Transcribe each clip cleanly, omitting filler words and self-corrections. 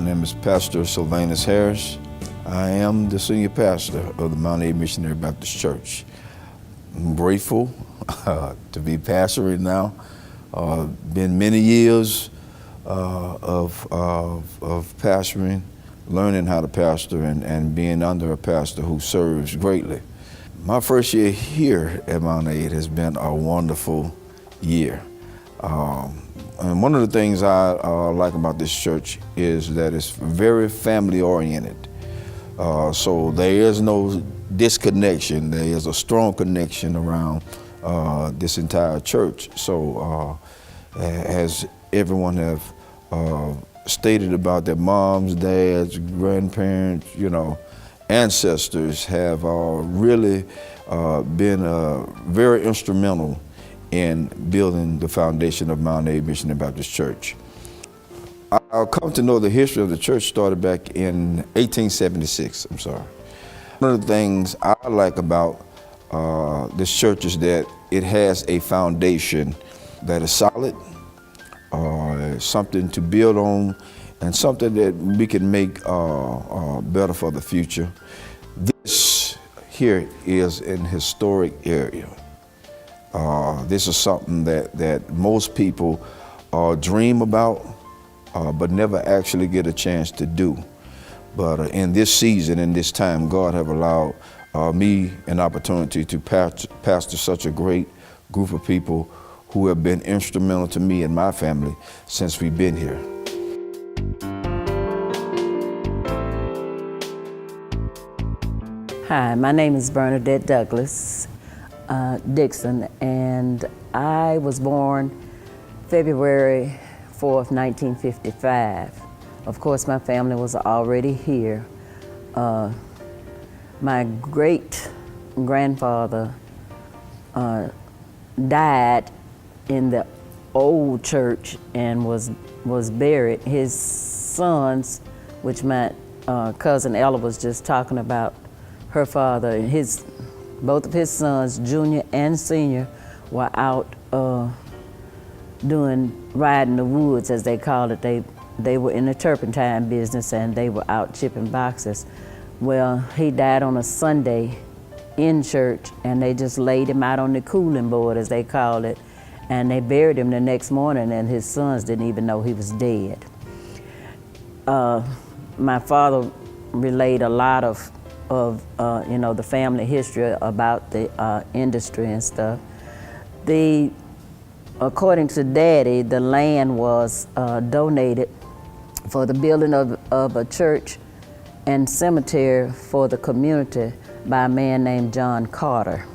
name is Pastor Sylvanus Harris. I am the senior pastor of the Mount A Missionary Baptist Church. I'm grateful to be pastoring now. Been many years of pastoring, learning how to pastor and being under a pastor who serves greatly. My first year here at Mount A has been a wonderful year. And one of the things I like about this church is that it's very family oriented. So there is no disconnection. There is a strong connection around this entire church. So as everyone have stated about their moms, dads, grandparents, ancestors have really been very instrumental in building the foundation of Mount A Missionary Baptist Church. I'll come to know the history of the church started back in 1876, One of the things I like about this church is that it has a foundation that is solid, something to build on, and something that we can make better for the future. This here is an historic area. This is something that most people dream about, but never actually get a chance to do. But in this season, in this time, God have allowed me an opportunity to pastor such a great group of people who have been instrumental to me and my family since we've been here. Hi, my name is Bernadette Douglas Dixon, and I was born February 4th, 1955. Of course, my family was already here. My great-grandfather died in the old church and was buried. His sons, which my cousin Ella was just talking about, her father, both of his sons, junior and senior, were out riding the woods, as they called it. They were in the turpentine business, and they were out chipping boxes. Well, he died on a Sunday in church, and they just laid him out on the cooling board, as they called it, and they buried him the next morning, and his sons didn't even know he was dead. My father relayed a lot of the family history about the industry and stuff. According to Daddy, the land was donated for the building of a church and cemetery for the community by a man named John Carter.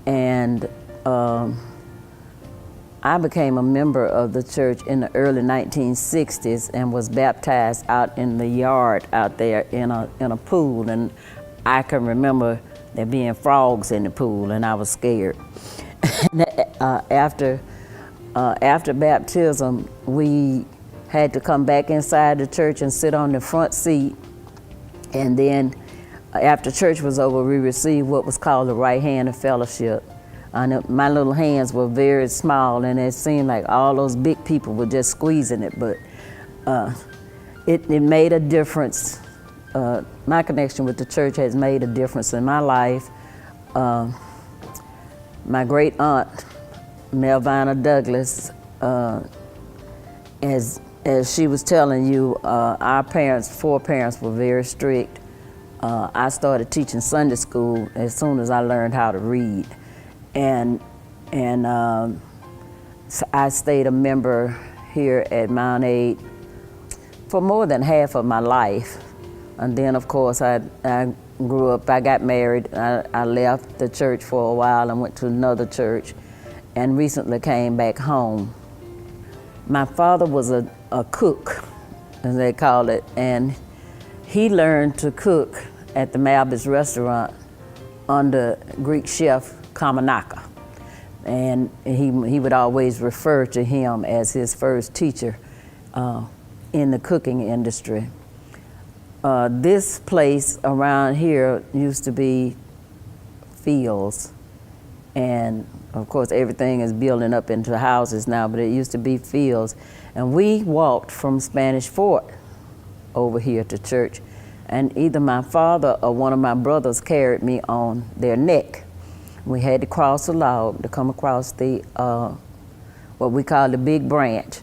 And I became a member of the church in the early 1960s and was baptized out in the yard out there in a pool. And I can remember there being frogs in the pool, and I was scared. After baptism, we had to come back inside the church and sit on the front seat. And then after church was over, we received what was called the right hand of fellowship. My little hands were very small, and it seemed like all those big people were just squeezing it, but it made a difference. My connection with the church has made a difference in my life. My great aunt, Melvina Douglas, as she was telling you, our four parents were very strict. I started teaching Sunday school as soon as I learned how to read. And so I stayed a member here at Mount A for more than half of my life. And then, of course, I grew up, I got married, I left the church for a while and went to another church, and recently came back home. My father was a cook, as they call it, and he learned to cook at the Malbus restaurant under Greek chef Kamanaka. And he would always refer to him as his first teacher in the cooking industry. This place around here used to be fields, and of course everything is building up into houses now, but it used to be fields. And we walked from Spanish Fort over here to church. And either my father or one of my brothers carried me on their neck. We had to cross a log to come across the, what we call the big branch.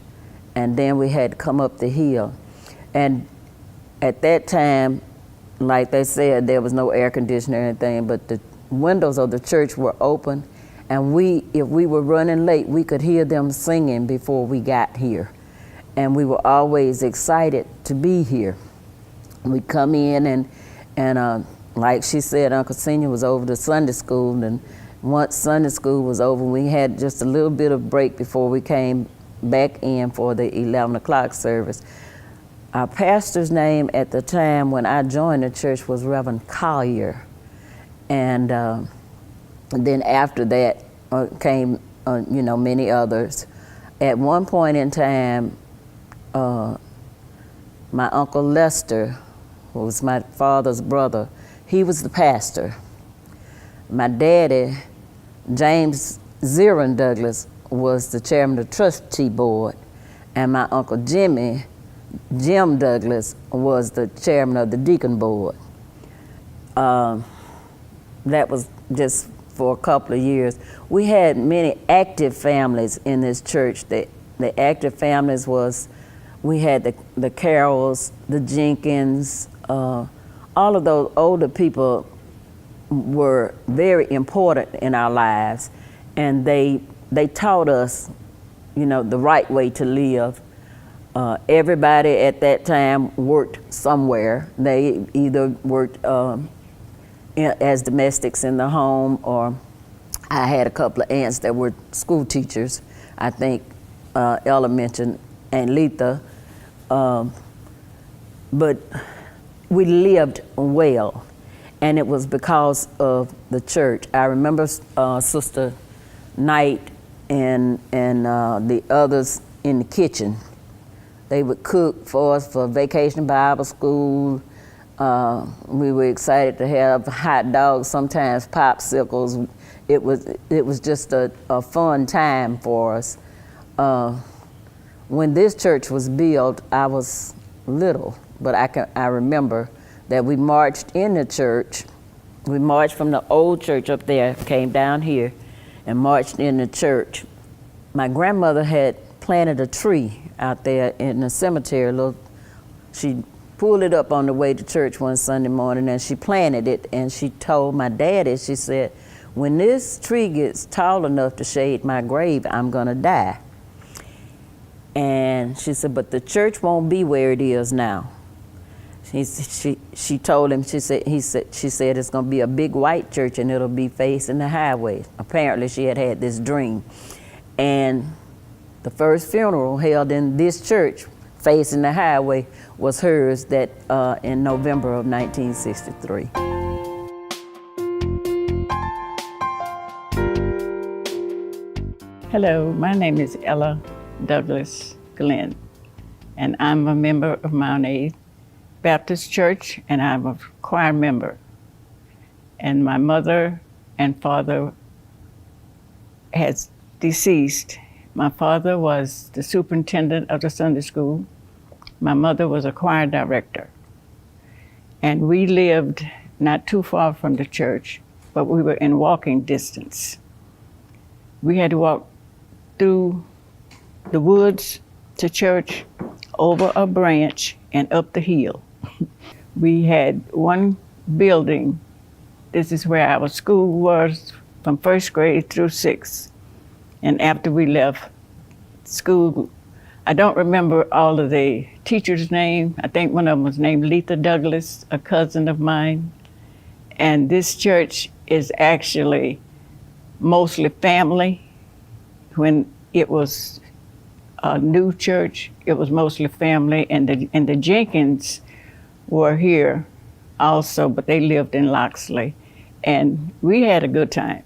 And then we had to come up the hill. And at that time, like they said, there was no air conditioner or anything, but the windows of the church were open. And if we were running late, we could hear them singing before we got here. And we were always excited to be here. We'd come in and like she said, Uncle Senior was over to Sunday school, and once Sunday school was over, we had just a little bit of break before we came back in for the 11 o'clock service. Our pastor's name at the time when I joined the church was Reverend Collier. And then after that came, many others. At one point in time, my Uncle Lester, who was my father's brother, he was the pastor. My daddy, James Zirin Douglas, was the chairman of the trustee board. And my Uncle Jim Douglas, was the chairman of the deacon board. That was just for a couple of years. We had many active families in this church. The active families was, we had the Carrolls, the Jenkins, all of those older people were very important in our lives, and they taught us, the right way to live. Everybody at that time worked somewhere. They either worked as domestics in the home, or I had a couple of aunts that were school teachers. I think Ella mentioned Aunt Letha. But we lived well, and it was because of the church. I remember Sister Knight and the others in the kitchen. They would cook for us for Vacation Bible School. We were excited to have hot dogs, sometimes popsicles. It was just a fun time for us. When this church was built, I was little, but I remember that we marched in the church. We marched from the old church up there, came down here, and marched in the church. My grandmother had planted a tree out there in the cemetery. She pulled it up on the way to church one Sunday morning, and she planted it, and she told my daddy, she said, when this tree gets tall enough to shade my grave, I'm gonna die. And she said, but the church won't be where it is now. She told him, she said it's gonna be a big white church and it'll be facing the highway. Apparently she had this dream. And the first funeral held in this church facing the highway was hers that in November of 1963. Hello, my name is Ella Douglas Glenn, and I'm a member of Mount A Baptist Church, and I'm a choir member. And my mother and father has deceased. My father was the superintendent of the Sunday school. My mother was a choir director. And we lived not too far from the church, but we were in walking distance. We had to walk through the woods to church, over a branch, and up the hill. We had one building. This is where our school was from first grade through sixth. And after we left school, I don't remember all of the teachers' names. I think one of them was named Letha Douglas, a cousin of mine. And this church is actually mostly family. When it was a new church, it was mostly family, and the Jenkins were here also, but they lived in Loxley. And we had a good time.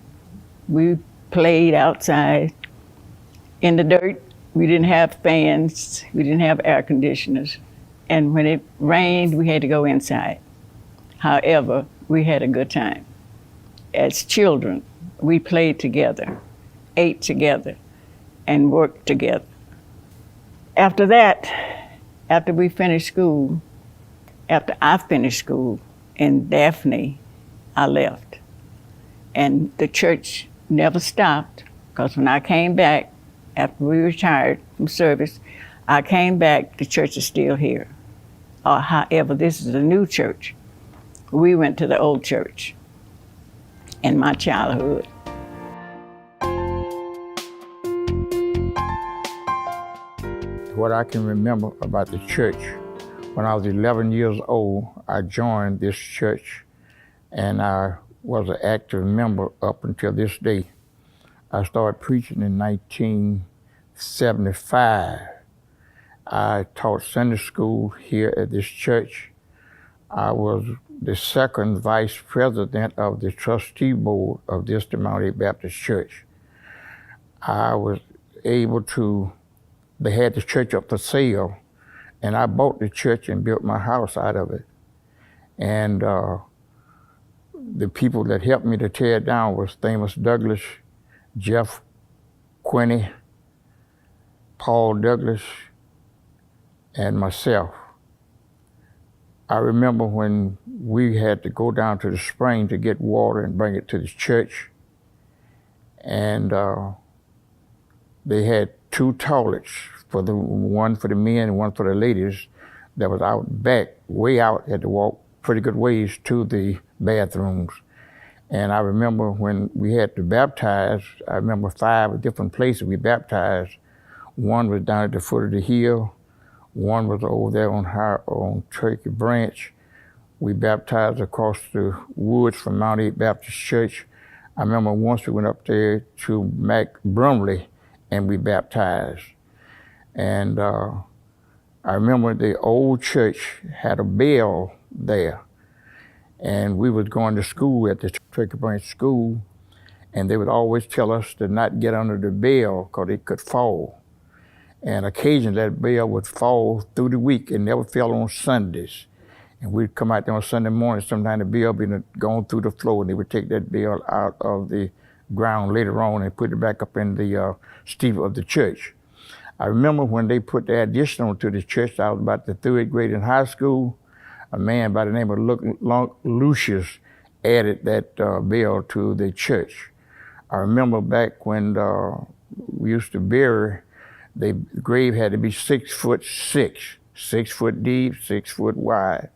We played outside in the dirt. We didn't have fans, we didn't have air conditioners. And when it rained, we had to go inside. However, we had a good time. As children, we played together, ate together, and worked together. After that, after we finished school, after I finished school in Daphne, I left. And the church never stopped, because when I came back, after we retired from service, I came back, the church is still here. However, this is a new church. We went to the old church in my childhood. What I can remember about the church, when I was 11 years old, I joined this church, and I was an active member up until this day. I started preaching in 1975. I taught Sunday school here at this church. I was the second vice president of the trustee board of this Mount A Baptist Church. I was able to, they had the church up for sale, and I bought the church and built my house out of it. And the people that helped me to tear it down was Amos Douglas, Jeff Quinney, Paul Douglas, and myself. I remember when we had to go down to the spring to get water and bring it to the church, and they had two toilets, one for the men and one for the ladies, that was out back, way out, had to walk pretty good ways to the bathrooms. And I remember when we had to baptize, I remember 5 different places we baptized. One was down at the foot of the hill, one was over there on Turkey Branch. We baptized across the woods from Mount A Baptist Church. I remember once we went up there to Mac Brumley and we baptized. And I remember the old church had a bell there, and we was going to school at the Turkey Branch School, and they would always tell us to not get under the bell because it could fall. And occasionally that bell would fall through the week. It never fell on Sundays. And we'd come out there on Sunday morning, sometimes the bell would be going through the floor, and they would take that bell out of the ground later on and put it back up in the steeple of the church. I remember when they put the addition onto the church, I was about the 3rd grade in high school. A man by the name of Lucius added that bell to the church. I remember back when we used to bury, the grave had to be 6'6", 6 foot deep, 6 foot wide.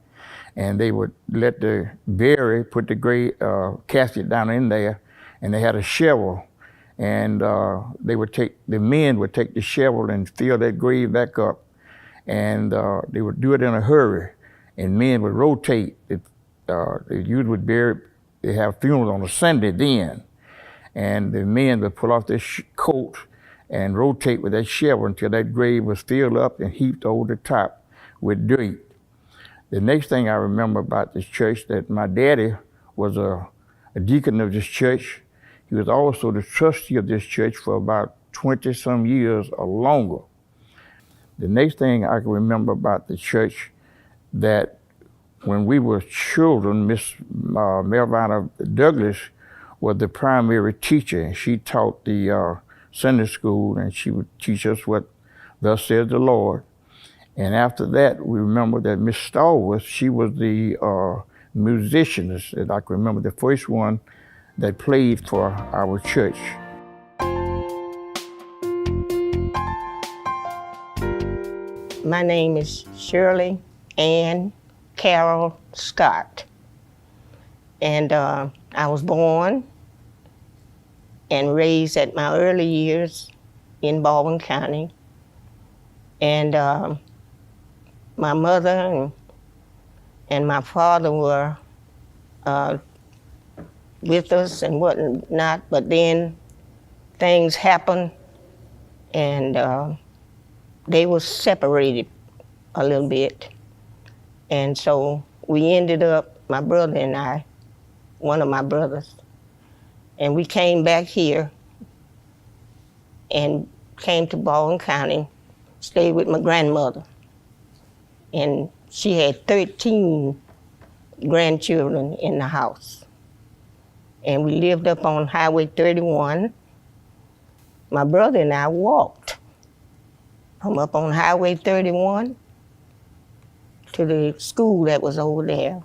And they would let the bury, put the grave casket down in there, and they had a shovel. And the men would take the shovel and fill that grave back up. And they would do it in a hurry. And men would rotate. The youth would bury, they have funerals on a Sunday then. And the men would pull off their coat and rotate with that shovel until that grave was filled up and heaped over the top with dirt. The next thing I remember about this church, that my daddy was a deacon of this church. He was also the trustee of this church for about 20-some years or longer. The next thing I can remember about the church, that when we were children, Miss Melvina Douglas was the primary teacher, and she taught the Sunday school, and she would teach us what thus says the Lord. And after that, we remember that Miss Stallworth, she was the musicianist, and I can remember the first one that played for our church. My name is Shirley Ann Carol Scott, and I was born and raised at my early years in Baldwin County. And my mother and my father were with us and whatnot, but then things happened, and they were separated a little bit. And so we ended up, my brother and I, one of my brothers, and we came back here and came to Baldwin County, stayed with my grandmother. And she had 13 grandchildren in the house. And we lived up on Highway 31. My brother and I walked from up on Highway 31 to the school that was over there.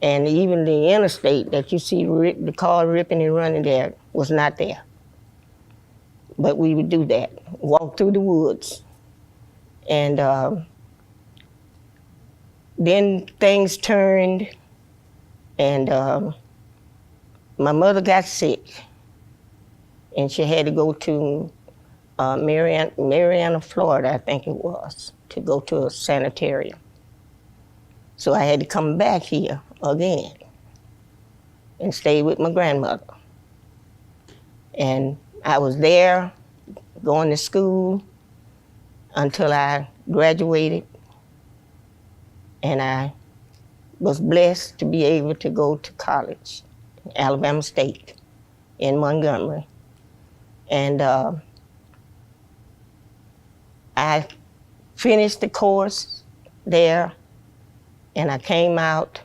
And even the interstate that you see the car ripping and running there was not there. But we would do that, walk through the woods. And then things turned, and my mother got sick, and she had to go to Marianna, Florida, I think it was, to go to a sanitarium. So I had to come back here again and stay with my grandmother. And I was there going to school until I graduated, and I was blessed to be able to go to college, Alabama State in Montgomery. And I finished the course there, and I came out,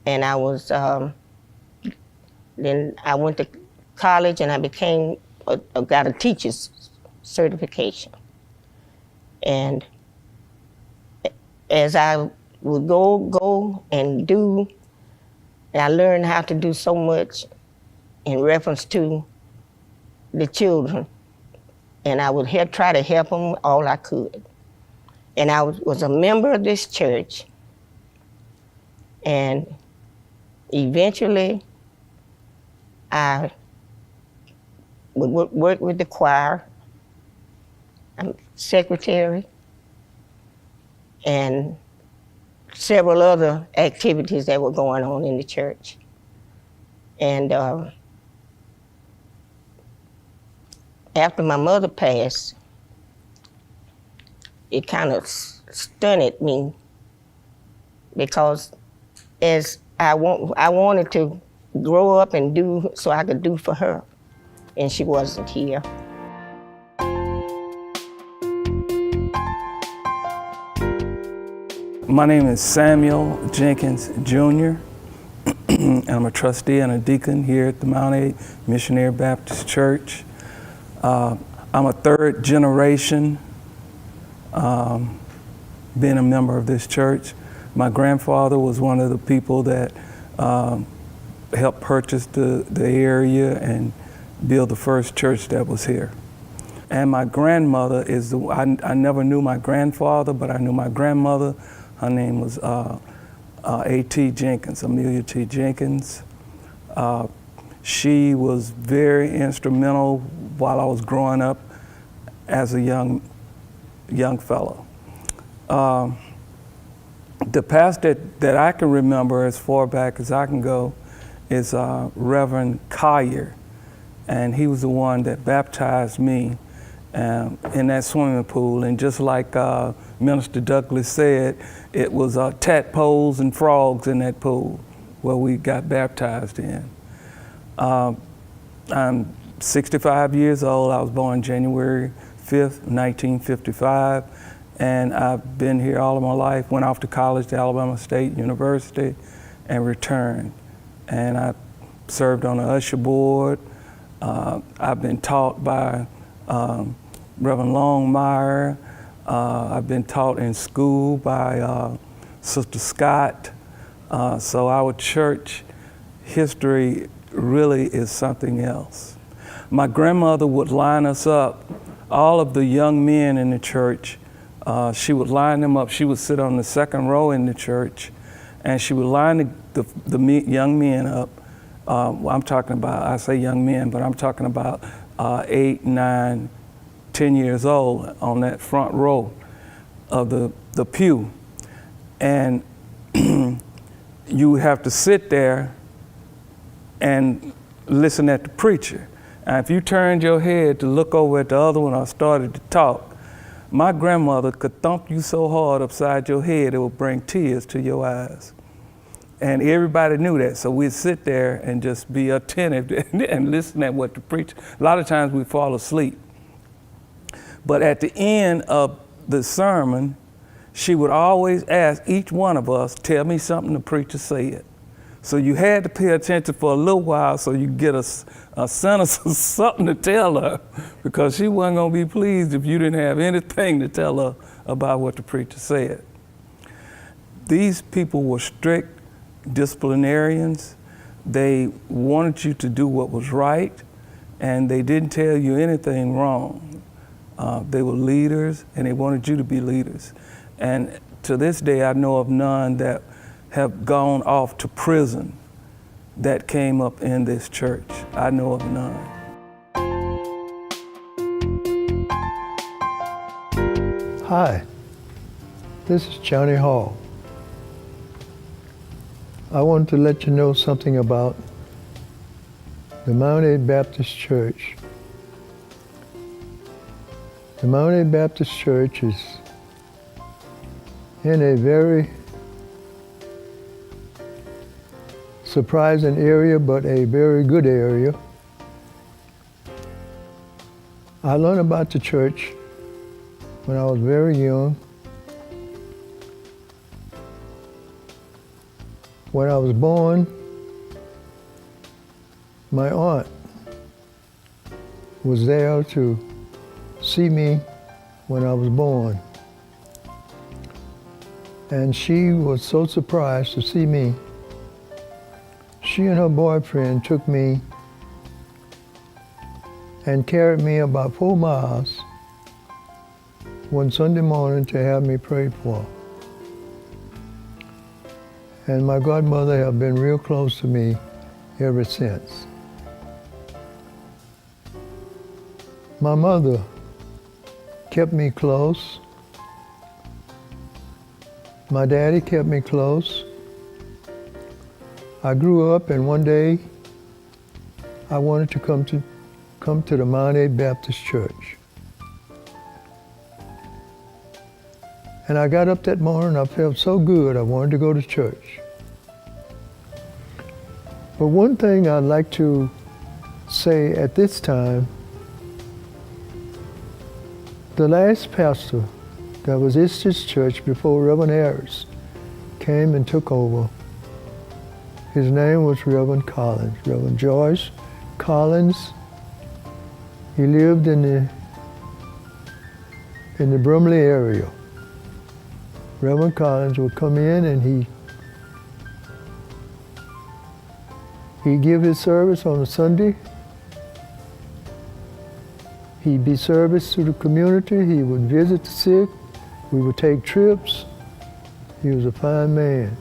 and I was, then I went to college, and I got a teacher's certification. And as I would go and do, and I learned how to do so much in reference to the children, and I would try to help them all I could. And I was a member of this church, and eventually I would work with the choir. I'm secretary, and several other activities that were going on in the church. And after my mother passed, it kind of stunned me, because as I wanted to grow up and do so I could do for her, and she wasn't here. My name is Samuel Jenkins Jr. and I'm a trustee and a deacon here at the Mount 8 Missionary Baptist Church. I'm a third generation being a member of this church. My grandfather was one of the people that helped purchase the area and build the first church that was here. And my grandmother is I never knew my grandfather, but I knew my grandmother. Her name was A.T. Jenkins, Amelia T. Jenkins. She was very instrumental while I was growing up as a young fellow. The pastor that I can remember as far back as I can go is Reverend Collier, and he was the one that baptized me in that swimming pool. And just like Minister Douglas said, it was tadpoles and frogs in that pool where we got baptized in. I'm 65 years old. I was born January 5th, 1955, and I've been here all of my life. Went off to college to Alabama State University and returned. And I served on the usher board. I've been taught by Reverend Longmire. I've been taught in school by Sister Scott. So our church history really is something else. My grandmother would line us up, all of the young men in the church. She would line them up. She would sit on the second row in the church, and she would line the young men up. I'm talking about, I say young men, but I'm talking about 8, 9, 10 years old on that front row of the pew. And you have to sit there and listen at the preacher. And if you turned your head to look over at the other one or started to talk, my grandmother could thump you so hard upside your head it would bring tears to your eyes. And everybody knew that, so we'd sit there and just be attentive and listen at what the preacher. A lot of times we'd fall asleep. But at the end of the sermon, she would always ask each one of us, tell me something the preacher said. So you had to pay attention for a little while so you get a sentence or something to tell her, because she wasn't going to be pleased if you didn't have anything to tell her about what the preacher said. These people were strict disciplinarians. They wanted you to do what was right, and they didn't tell you anything wrong. They were leaders, and they wanted you to be leaders. And to this day, I know of none that have gone off to prison that came up in this church. I know of none. Hi, this is Johnny Hall. I wanted to let you know something about the Mount A Baptist Church. The Mount A Baptist Church is in a very surprising area, but a very good area. I learned about the church when I was very young. When I was born, my aunt was there to see me when I was born. And she was so surprised to see me. She and her boyfriend took me and carried me about 4 miles one Sunday morning to have me prayed for. And my godmother has been real close to me ever since. My mother kept me close. My daddy kept me close. I grew up, and one day I wanted to come to the Mount A Baptist Church. And I got up that morning, I felt so good, I wanted to go to church. But one thing I'd like to say at this time, the last pastor that was in this church before Reverend Harris came and took over, his name was Reverend Collins, Reverend George Collins. He lived in the Brumley area. Reverend Collins would come in and he'd give his service on a Sunday. He'd be service to the community. He would visit the sick. We would take trips. He was a fine man.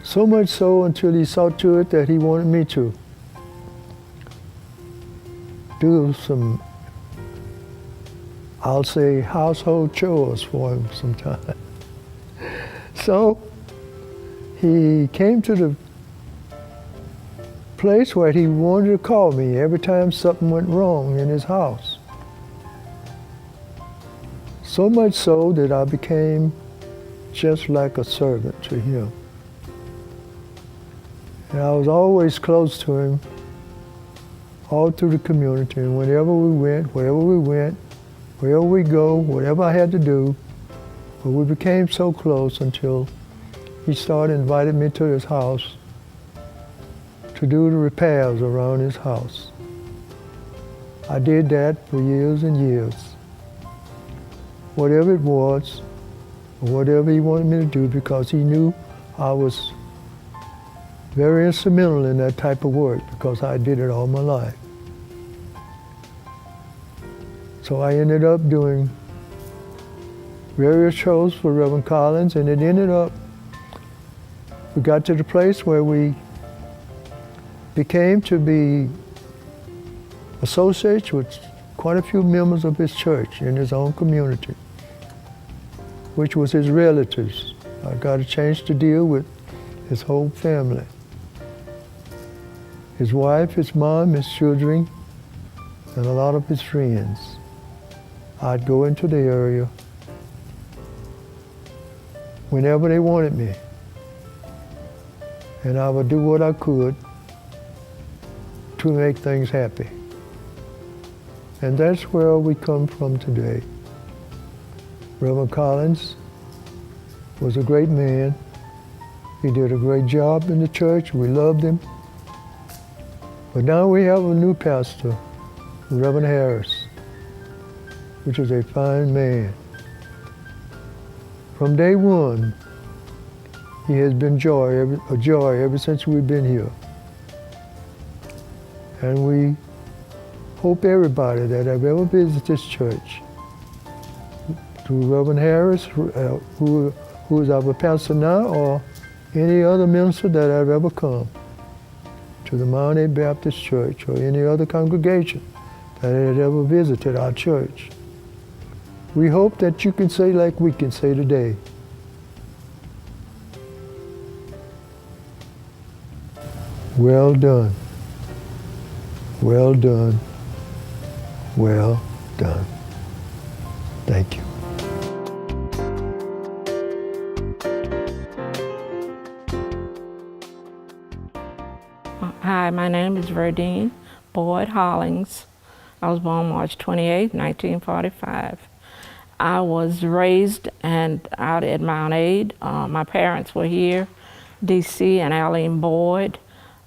So much so until he saw to it that he wanted me to do some, I'll say, household chores for him sometime. So he came to the place where he wanted to call me every time something went wrong in his house. So much so that I became just like a servant to him. And I was always close to him all through the community. And wherever we went, wherever we go, whatever I had to do, but we became so close until he started inviting me to his house to do the repairs around his house. I did that for years and years. Whatever it was, or whatever he wanted me to do, because he knew I was very instrumental in that type of work, because I did it all my life. So I ended up doing various shows for Reverend Collins, and it ended up, we got to the place where we became to be associates with quite a few members of his church in his own community, which was his relatives. I got a chance to deal with his whole family. His wife, his mom, his children, and a lot of his friends. I'd go into the area whenever they wanted me, and I would do what I could to make things happy. And that's where we come from today. Reverend Collins was a great man. He did a great job in the church. We loved him. But now we have a new pastor, Reverend Harris, which is a fine man. From day one, he has been a joy ever since we've been here. And we hope everybody that have ever visited this church, through Reverend Harris, who is our pastor now, or any other minister that have ever come to the Mount A Baptist Church or any other congregation that had ever visited our church. We hope that you can say like we can say today, well done, well done, well done. Thank you. Hi, my name is Verdine Boyd Hollings. I was born March 28, 1945. I was raised out at Mount Aid. My parents were here, D.C. and Arlene Boyd.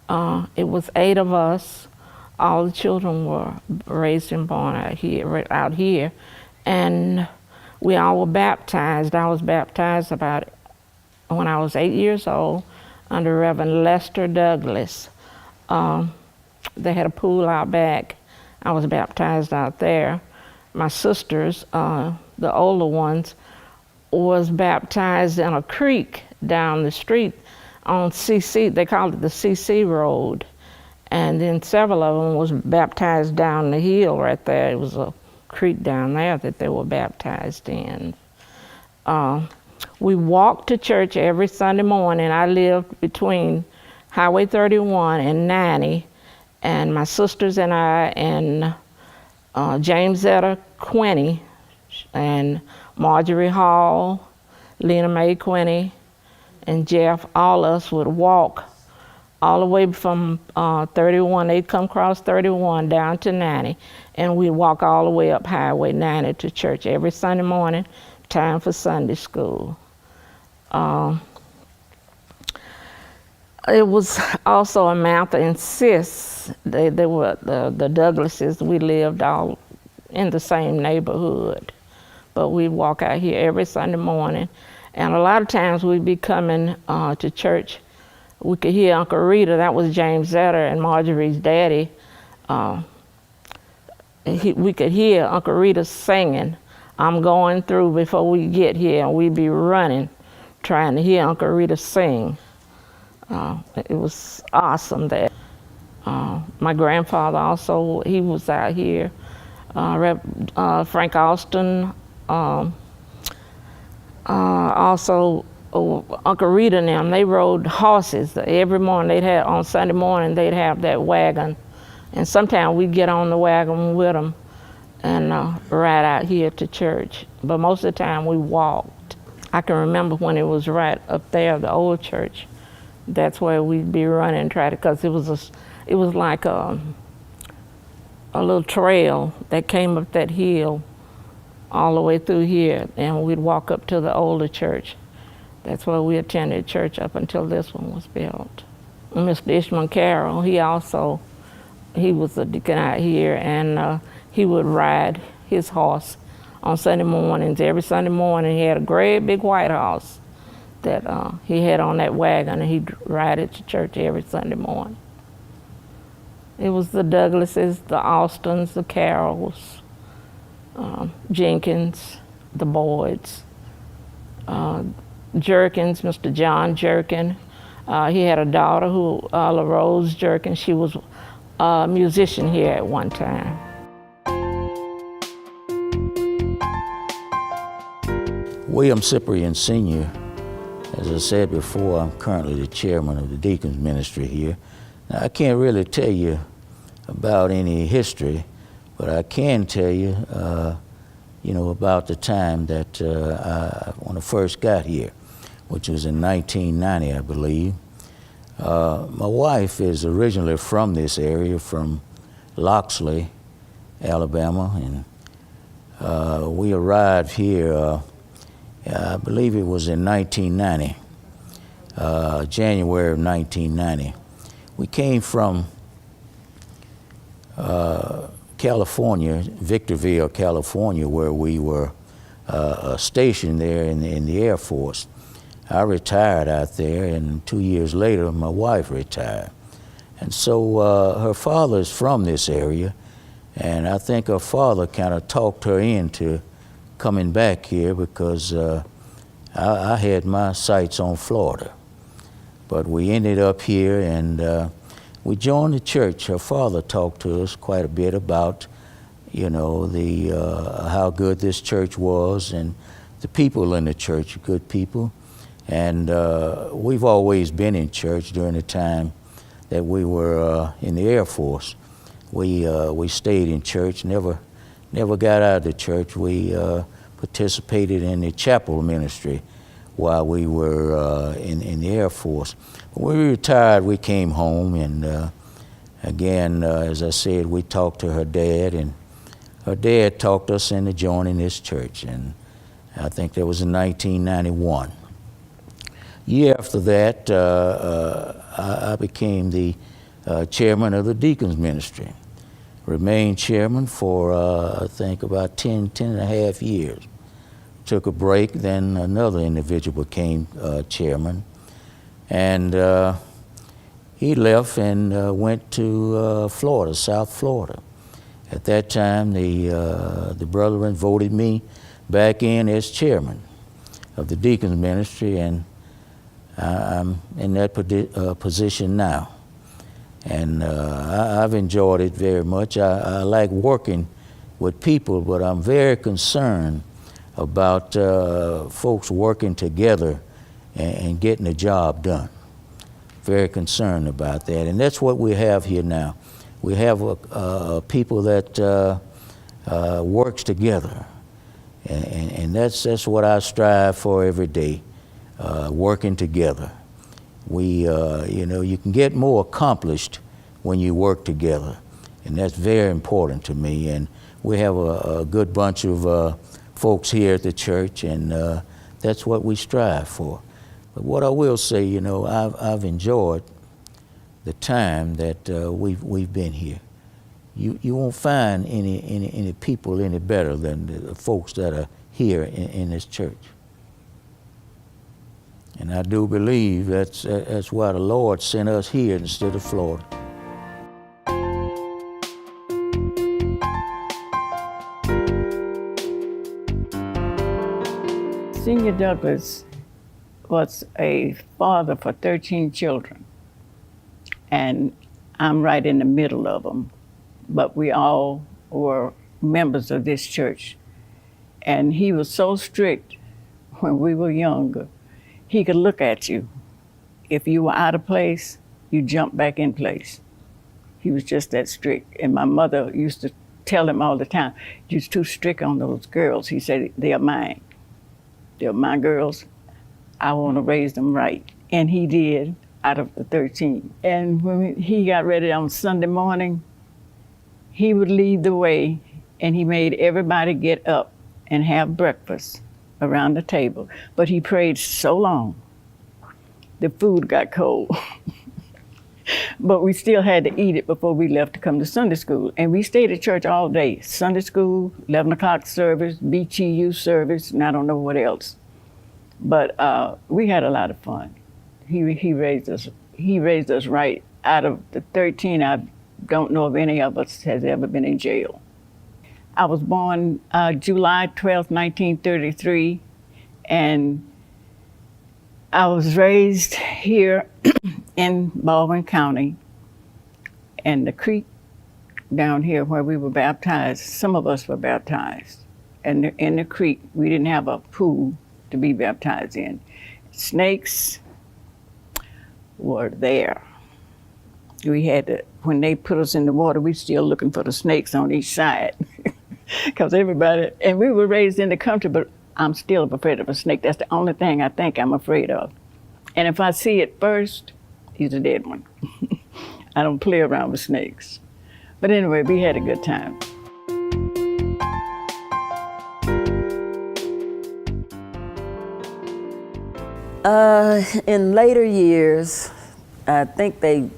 It was 8 of us. All the children were raised and born out here. And we all were baptized. I was baptized when I was 8 years old under Reverend Lester Douglas. They had a pool out back. I was baptized out there. My sisters, the older ones, was baptized in a creek down the street on CC. They called it the CC Road. And then several of them was baptized down the hill right there. It was a creek down there that they were baptized in. We walked to church every Sunday morning. I lived between Highway 31 and 90, and my sisters and I and James Zetta Quinney and Marjorie Hall, Lena Mae Quinney, and Jeff, all of us would walk all the way from 31. They'd come across 31 down to 90, and we'd walk all the way up Highway 90 to church every Sunday morning, time for Sunday school. It was also a Martha and Sis. They were the Douglases. We lived all in the same neighborhood, but we'd walk out here every Sunday morning. And a lot of times we'd be coming to church. We could hear Uncle Rita, that was James Zetter and Marjorie's daddy. We could hear Uncle Rita singing, "I'm going through" before we get here, and we'd be running, trying to hear Uncle Rita sing. It was awesome there. My grandfather also, he was out here. Frank Austin, also Uncle Rita and them, they rode horses. Every morning on Sunday morning, they'd have that wagon. And sometimes we'd get on the wagon with them and ride out here to church. But most of the time we walked. I can remember when it was right up there, the old church. That's where we'd be running, because it was like a little trail that came up that hill all the way through here, and we'd walk up to the older church. That's where we attended church up until this one was built. Mr. Ishmael Carroll, he was a deacon out here, and he would ride his horse on Sunday mornings. Every Sunday morning he had a great big white horse that he had on that wagon, and he'd ride it to church every Sunday morning. It was the Douglases, the Austins, the Carrolls, Jenkins, the Boyds, Jerkins, Mr. John Jerkin. He had a daughter, LaRose Jerkin. She was a musician here at one time. William Cyprian Sr., as I said before, I'm currently the chairman of the Deacons Ministry here. Now, I can't really tell you about any history, but I can tell you, about the time that when I first got here, which was in 1990, I believe. My wife is originally from this area, from Loxley, Alabama, and we arrived here, I believe it was in 1990. January of 1990. We came from California, Victorville, California, where we were stationed there in the Air Force. I retired out there, and 2 years later, my wife retired. And so her father is from this area, and I think her father kind of talked her into coming back here because I had my sights on Florida. But we ended up here, and we joined the church. Her father talked to us quite a bit about, you know, how good this church was, and the people in the church, good people. And we've always been in church during the time that we were in the Air Force. We stayed in church, never got out of the church. We participated in the chapel ministry while we were in the Air Force. When we retired, we came home, and again, as I said, we talked to her dad, and her dad talked us into joining this church, and I think that was in 1991. Year after that, I became the chairman of the deacons ministry. Remained chairman for, I think, about 10 and a half years. Took a break, then another individual became chairman. And he left and went to Florida, South Florida. At that time, the brethren voted me back in as chairman of the deacons ministry, and I'm in that position now. And I've enjoyed it very much. I like working with people, but I'm very concerned about folks working together and getting the job done. Very concerned about that. And that's what we have here now. We have people that works together. And that's what I strive for every day. Working together. You can get more accomplished when you work together, and that's very important to me. And we have a good bunch of folks here at the church, and that's what we strive for. But what I will say, I've enjoyed the time that we've been here. You won't find any people any better than the folks that are here in this church. And I do believe that's why the Lord sent us here instead of Florida. Senior Douglas was a father for 13 children, and I'm right in the middle of them. But we all were members of this church. And he was so strict when we were younger. He could look at you. If you were out of place, you jumped back in place. He was just that strict. And my mother used to tell him all the time, "You're too strict on those girls." He said, "They are mine. They're my girls. I want to raise them right." And he did, out of the 13. And when he got ready on Sunday morning, he would lead the way, and he made everybody get up and have breakfast around the table. But he prayed so long, the food got cold. But we still had to eat it before we left to come to Sunday school. And we stayed at church all day. Sunday school, 11 o'clock service, BTU service, and I don't know what else. But we had a lot of fun. He raised us right. Out of the 13, I don't know if any of us has ever been in jail. I was born July 12th, 1933, and I was raised here in Baldwin County, and the creek down here where we were baptized, some of us were baptized. And in the creek, we didn't have a pool to be baptized in. Snakes were there. We had to, when they put us in the water, we still looking for the snakes on each side. Because everybody, and we were raised in the country, but I'm still afraid of a snake. That's the only thing I think I'm afraid of. And if I see it first, he's a dead one. I don't play around with snakes. But anyway, we had a good time. In later years, I think they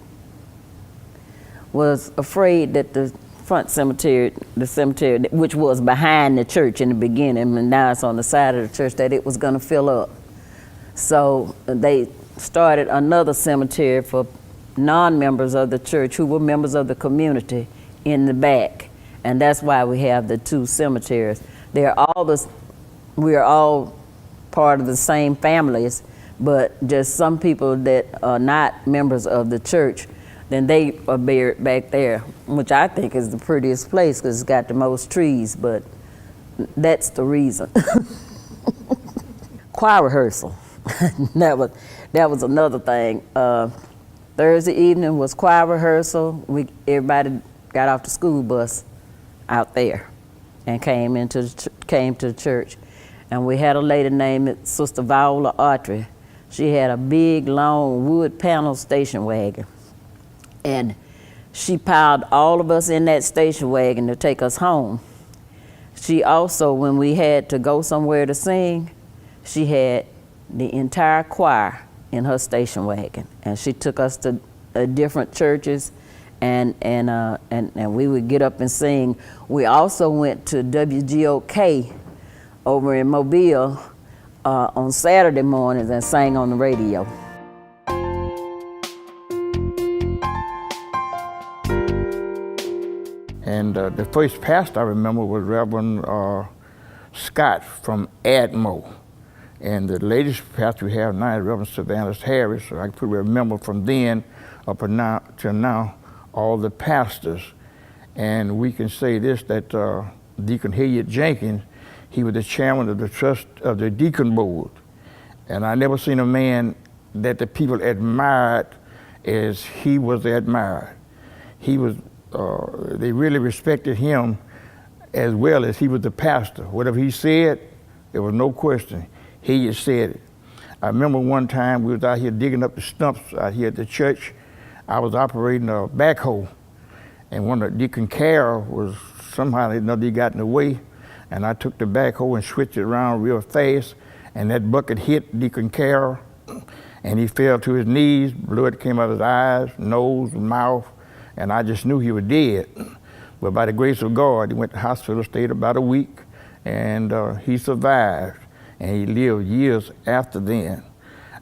was afraid that the front cemetery, the cemetery which was behind the church in the beginning, and now it's on the side of the church, that it was going to fill up. So they started another cemetery for non-members of the church who were members of the community in the back, and that's why we have the two cemeteries. We are all part of the same families, but just some people that are not members of the church, then they are buried back there, which I think is the prettiest place because it's got the most trees, but that's the reason. Choir rehearsal, that was another thing. Thursday evening was choir rehearsal. Everybody got off the school bus out there and came to the church. And we had a lady named Sister Viola Autry. She had a big, long wood panel station wagon. And she piled all of us in that station wagon to take us home. She also, when we had to go somewhere to sing, she had the entire choir in her station wagon. And she took us to different churches, and we would get up and sing. We also went to WGOK over in Mobile on Saturday mornings and sang on the radio. And the first pastor I remember was Reverend Scott from Admo. And the latest pastor we have now is Reverend Savannah Harris. So I can remember from then up to now all the pastors. And we can say this, that Deacon Hilliard Jenkins, he was the chairman of the trust of the deacon board. And I never seen a man that the people admired as he was admired. He was, they really respected him as well as he was the pastor. Whatever he said, there was no question. He just said it. I remember one time we was out here digging up the stumps out here at the church. I was operating a backhoe, and one of Deacon Carroll was somehow or another, he got in the way, and I took the backhoe and switched it around real fast, and that bucket hit Deacon Carroll, and he fell to his knees. Blood came out of his eyes, nose, mouth, and I just knew he was dead. But by the grace of God, he went to the hospital, stayed about a week, and he survived, and he lived years after then.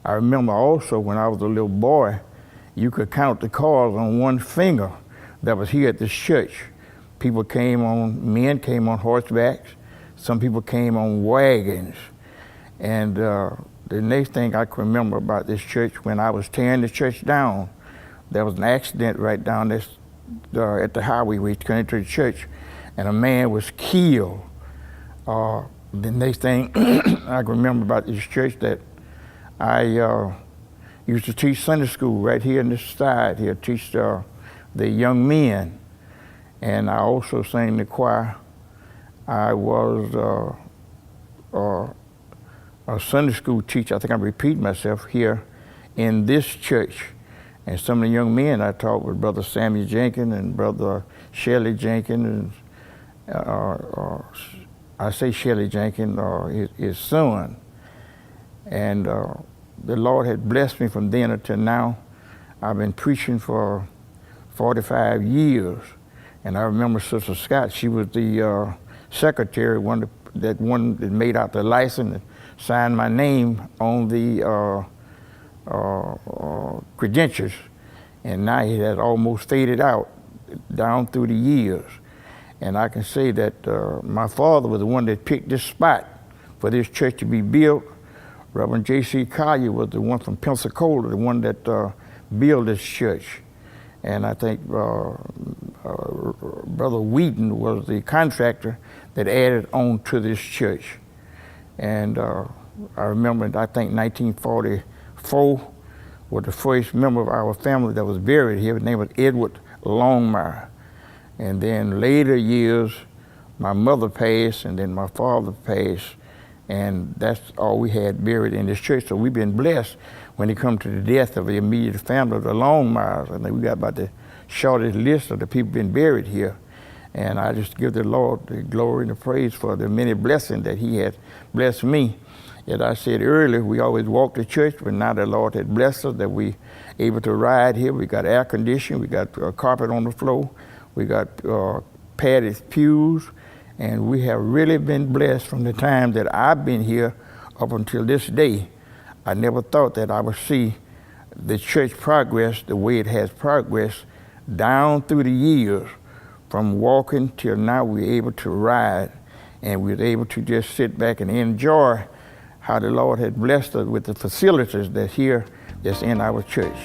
I remember also when I was a little boy, you could count the cars on one finger that was here at this church. Men came on horsebacks, some people came on wagons. And the next thing I can remember about this church, when I was tearing the church down, there was an accident right down this, at the highway where you came to the church, and a man was killed. The next thing I can remember about this church, that I used to teach Sunday school right here in this side here, teach the young men. And I also sang the choir. I was a Sunday school teacher. I think I'm repeating myself here in this church. And some of the young men I taught with Brother Samuel Jenkins and Brother Shelley Jenkins, and I say Shelley Jenkins, his son. And the Lord had blessed me from then until now. I've been preaching for 45 years. And I remember Sister Scott, she was the secretary, that made out the license and signed my name on the credentials. And now it has almost faded out down through the years. And I can say that my father was the one that picked this spot for this church to be built. Reverend J.C. Collier was the one from Pensacola, the one that built this church. And I think Brother Wheaton was the contractor that added on to this church. And I remember, I think 1944 was the first member of our family that was buried here. His name was Edward Longmire. And then later years, my mother passed, and then my father passed, and that's all we had buried in this church. So we've been blessed when it comes to the death of the immediate family of the Longmires. I think we got about the shortest list of the people been buried here. And I just give the Lord the glory and the praise for the many blessings that he has blessed me. As I said earlier, we always walked to church, but now the Lord had blessed us that we able to ride here. We got air conditioning, we got carpet on the floor, we got padded pews, and we have really been blessed from the time that I've been here up until this day. I never thought that I would see the church progress the way it has progressed down through the years, from walking till now we're able to ride, and we're able to just sit back and enjoy how the Lord had blessed us with the facilities that's here, that's in our church.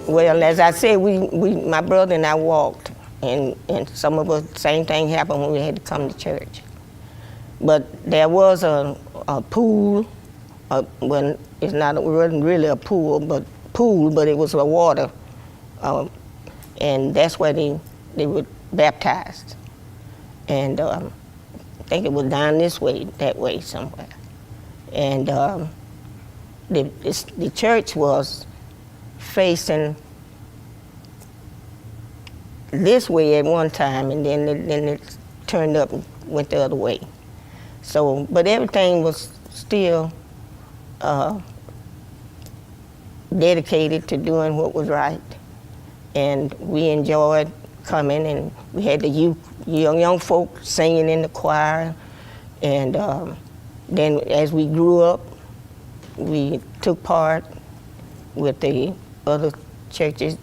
Well, as I said, my brother and I walked, and some of us, same thing happened when we had to come to church. But there was a pool, when it wasn't really a pool, but it was a water, and that's where they were baptized. And I think it was down this way, that way somewhere. And the church was facing this way at one time, and then it turned up and went the other way. So, but everything was still dedicated to doing what was right, and we enjoyed coming, and we had the young folk singing in the choir, and then as we grew up, we took part with the other churches'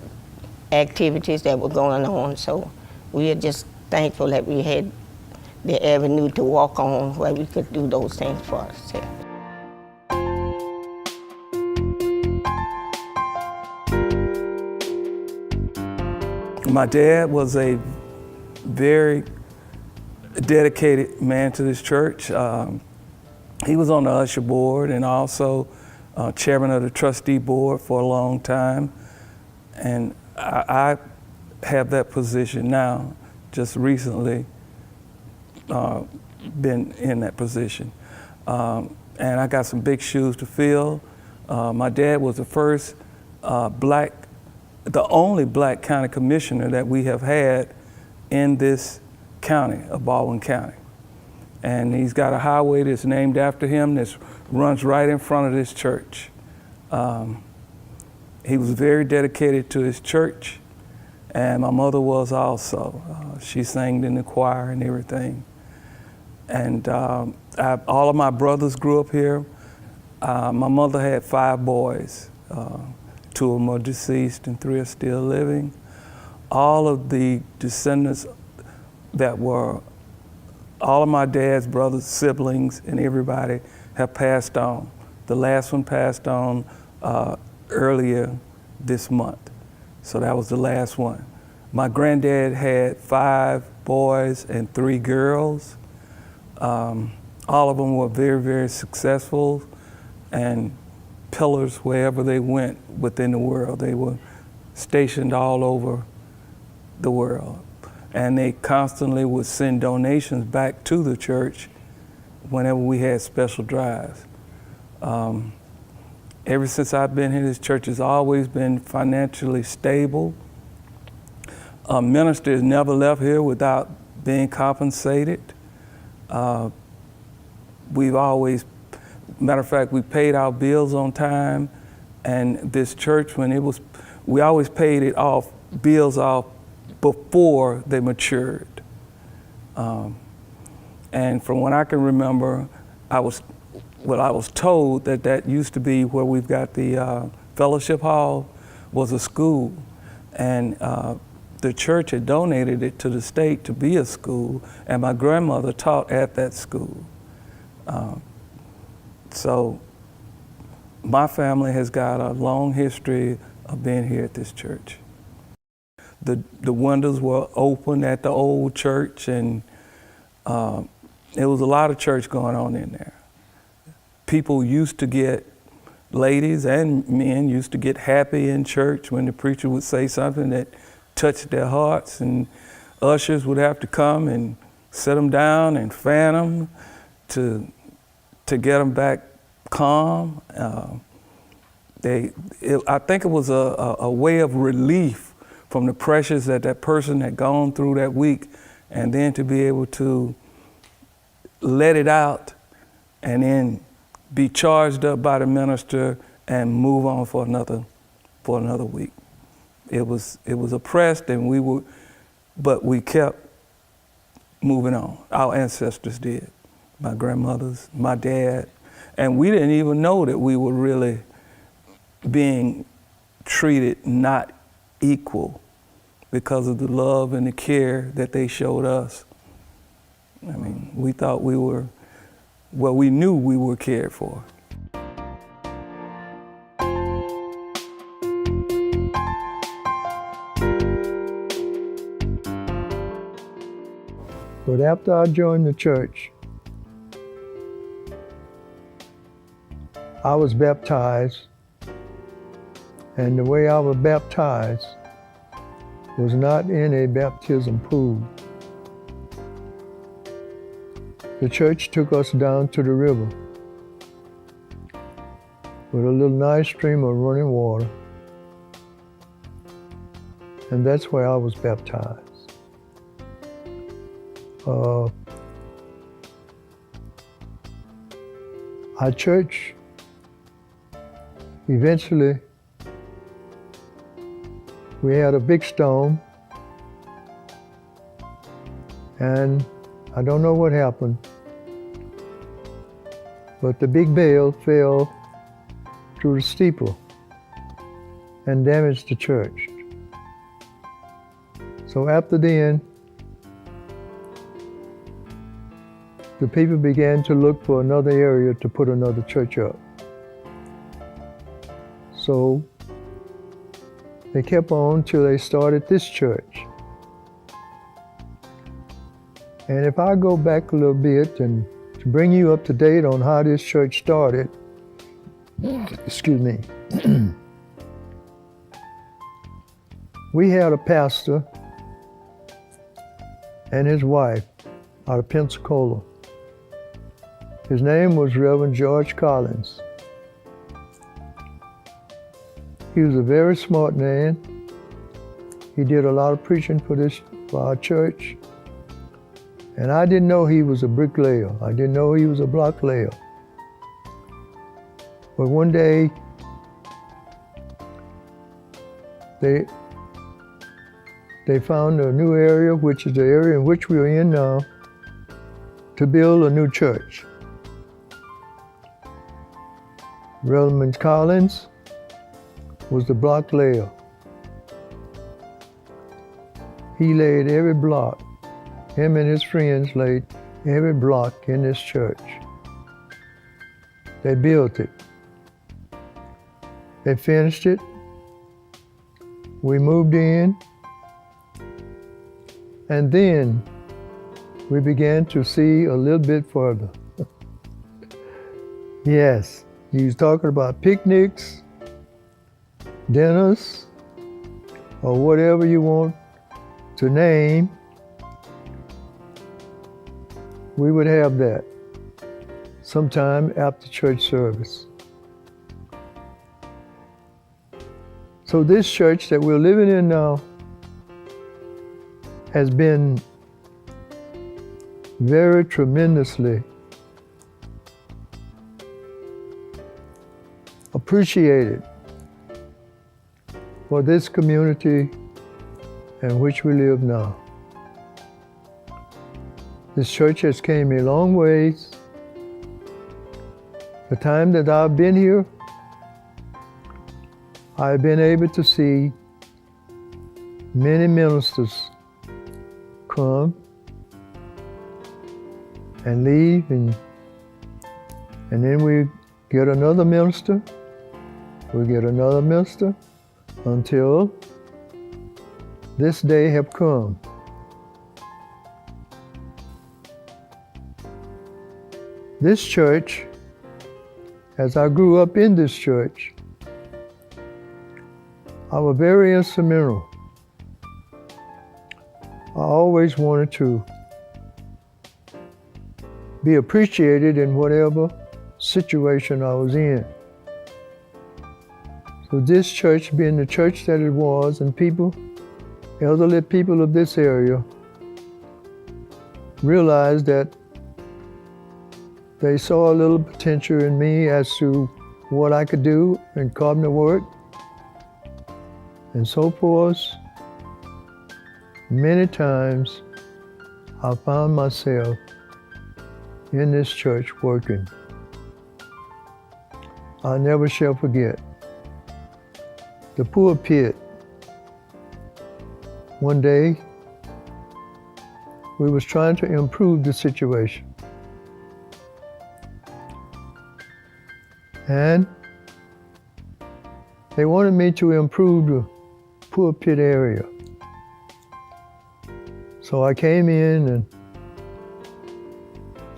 activities that were going on. So we are just thankful that we had the avenue to walk on where we could do those things for ourselves. My dad was a very dedicated man to this church. He was on the usher board and also chairman of the trustee board for a long time. And I have that position now, just recently been in that position. And I got some big shoes to fill. My dad was the first the only black county commissioner that we have had in this county of Baldwin County. And he's got a highway that's named after him that runs right in front of this church. He was very dedicated to his church, and my mother was also. She sang in the choir and everything. And all of my brothers grew up here. My mother had 5 boys. 2 of them are deceased and 3 are still living. All of the descendants that were, all of my dad's brothers, siblings, and everybody have passed on. The last one passed on earlier this month. So that was the last one. My granddad had 5 boys and 3 girls. All of them were very, very successful and pillars wherever they went within the world. They were stationed all over the world. And they constantly would send donations back to the church whenever we had special drives. Ever since I've been here, this church has always been financially stable. Ministers never left here without being compensated. We've always, matter of fact, we paid our bills on time, and this church, we always paid it off, bills off before they matured. And from what I can remember, I was told that used to be where we've got the fellowship hall was a school, and the church had donated it to the state to be a school, and my grandmother taught at that school. So my family has got a long history of being here at this church. The windows were open at the old church, and there was a lot of church going on in there. People used to get, ladies and men used to get happy in church when the preacher would say something that touched their hearts, and ushers would have to come and sit them down and fan them to get them back calm. I think it was a way of relief from the pressures that that person had gone through that week, and then to be able to let it out and then be charged up by the minister and move on for another week. It was oppressed, and but we kept moving on. Our ancestors did, my grandmothers, my dad, and we didn't even know that we were really being treated not equal because of the love and the care that they showed us. I mean, we thought we knew we were cared for. But after I joined the church, I was baptized, and the way I was baptized was not in a baptism pool. The church took us down to the river with a little nice stream of running water, and that's where I was baptized. Our church eventually, we had a big storm, and I don't know what happened, but the big bale fell through the steeple and damaged the church. So after then, the people began to look for another area to put another church up. So they kept on till they started this church. And if I go back a little bit and to bring you up to date on how this church started, excuse me, we had a pastor and his wife out of Pensacola. His name was Reverend George Collins. He was a very smart man. He did a lot of preaching for our church. And I didn't know he was a bricklayer. I didn't know he was a block layer. But one day, they found a new area, which is the area in which we are in now, to build a new church. Reverend Collins was the block layer. He laid every block. Him and his friends laid every block in this church. They built it. They finished it. We moved in. And then we began to see a little bit further. Yes, he was talking about picnics, dinners, or whatever you want to name. We would have that sometime after church service. So this church that we're living in now has been very tremendously appreciated for this community in which we live now. This church has came a long ways. The time that I've been here, I've been able to see many ministers come and leave, and then we get another minister, until this day have come. This church, as I grew up in this church, I was very instrumental. I always wanted to be appreciated in whatever situation I was in. So this church being the church that it was, and people elderly people of this area realized that they saw a little potential in me as to what I could do in carpenter work and so forth. Many times I found myself in this church working. I never shall forget the pulpit. One day, we was trying to improve the situation. And they wanted me to improve the pulpit area. So I came in and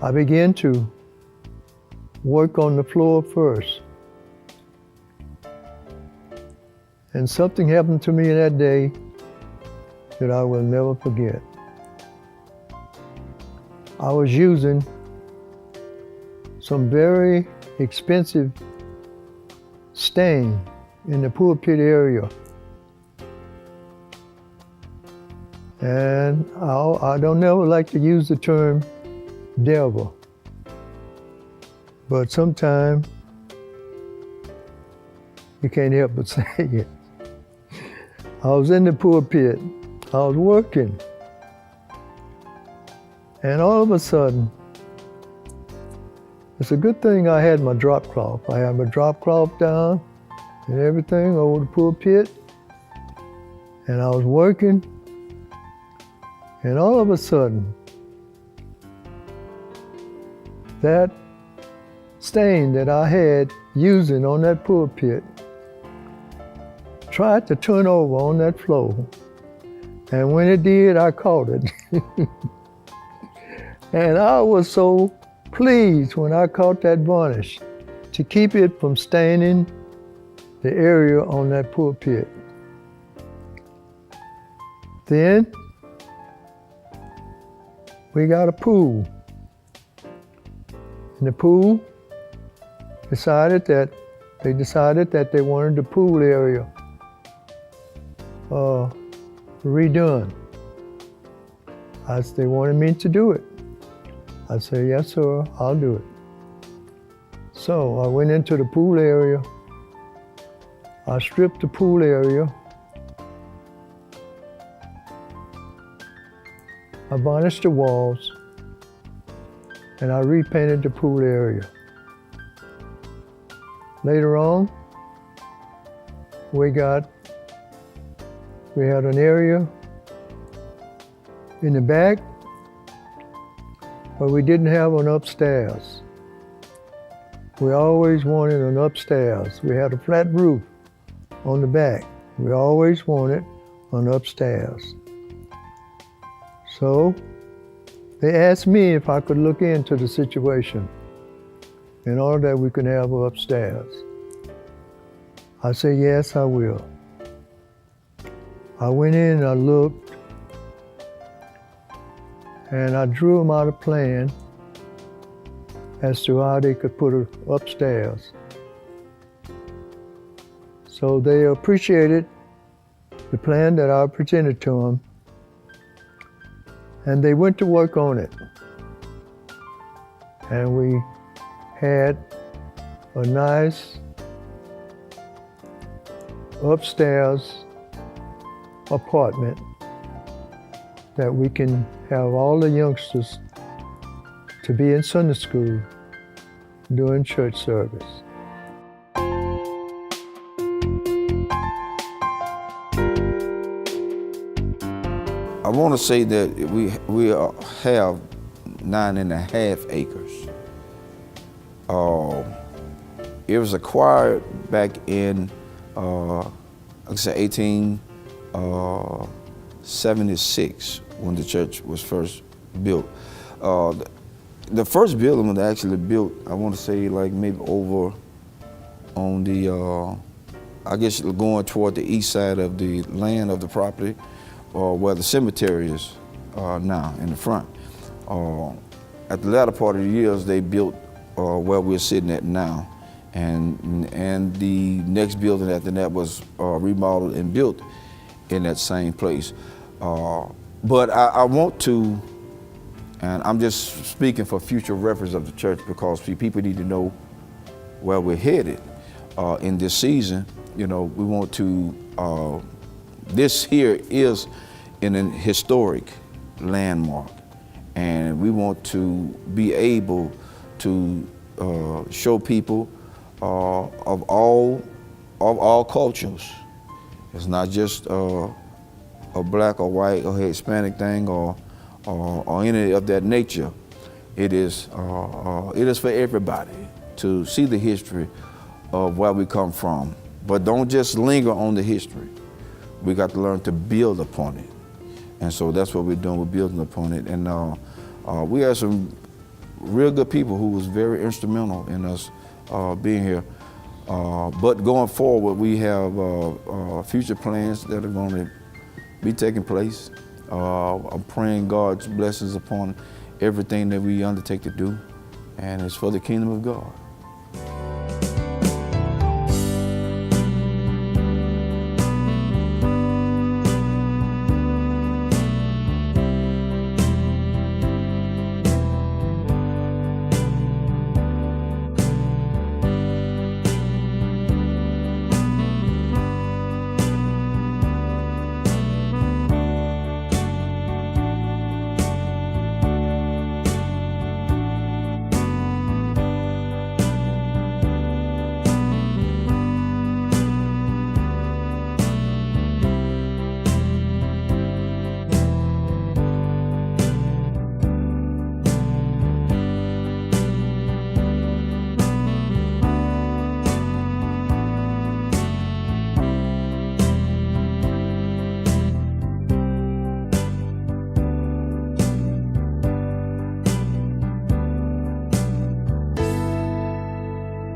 I began to work on the floor first. And something happened to me that day that I will never forget. I was using some very expensive stain in the pulpit area. And I don't never like to use the term devil, but sometimes you can't help but say it. I was in the pulpit, I was working, and all of a sudden, it's a good thing I had my drop cloth. I had my drop cloth down and everything over the pulpit, and I was working, and all of a sudden, that stain that I had using on that pulpit tried to turn over on that floor. And when it did, I caught it. And I was so pleased when I caught that varnish to keep it from staining the area on that pulpit. Then we got a pool. And the pool decided that they wanted the pool area redone. They wanted me to do it. I said, yes, sir, I'll do it. So I went into the pool area. I stripped the pool area. I varnished the walls, and I repainted the pool area. Later on, we had an area in the back where we didn't have an upstairs. We always wanted an upstairs. We had a flat roof on the back. We always wanted an upstairs. So they asked me if I could look into the situation in order that we could have an upstairs. I said, yes, I will. I went in and I looked, and I drew them out a plan as to how they could put it upstairs. So they appreciated the plan that I presented to them, and they went to work on it. And we had a nice upstairs apartment that we can have all the youngsters to be in Sunday school during church service. I want to say that we have 9.5 acres. It was acquired back in, like I said, 1876 when the church was first built. The first building was actually built, I want to say, like maybe over on the, I guess going toward the east side of the land of the property, or where the cemetery is now in the front. At the latter part of the years, they built where we're sitting at now. And the next building after that was remodeled and built in that same place. But I want to, and I'm just speaking for future reference of the church, because people need to know where we're headed in this season. You know, we want to, this here is in an historic landmark, and we want to be able to show people of all cultures. It's not just a black or white or Hispanic thing or any of that nature. It is for everybody to see the history of where we come from. But don't just linger on the history. We got to learn to build upon it. And so that's what we're doing, we're building upon it. And we had some real good people who was very instrumental in us being here. But going forward, we have future plans that are going to be taking place. I'm praying God's blessings upon everything that we undertake to do, and it's for the kingdom of God.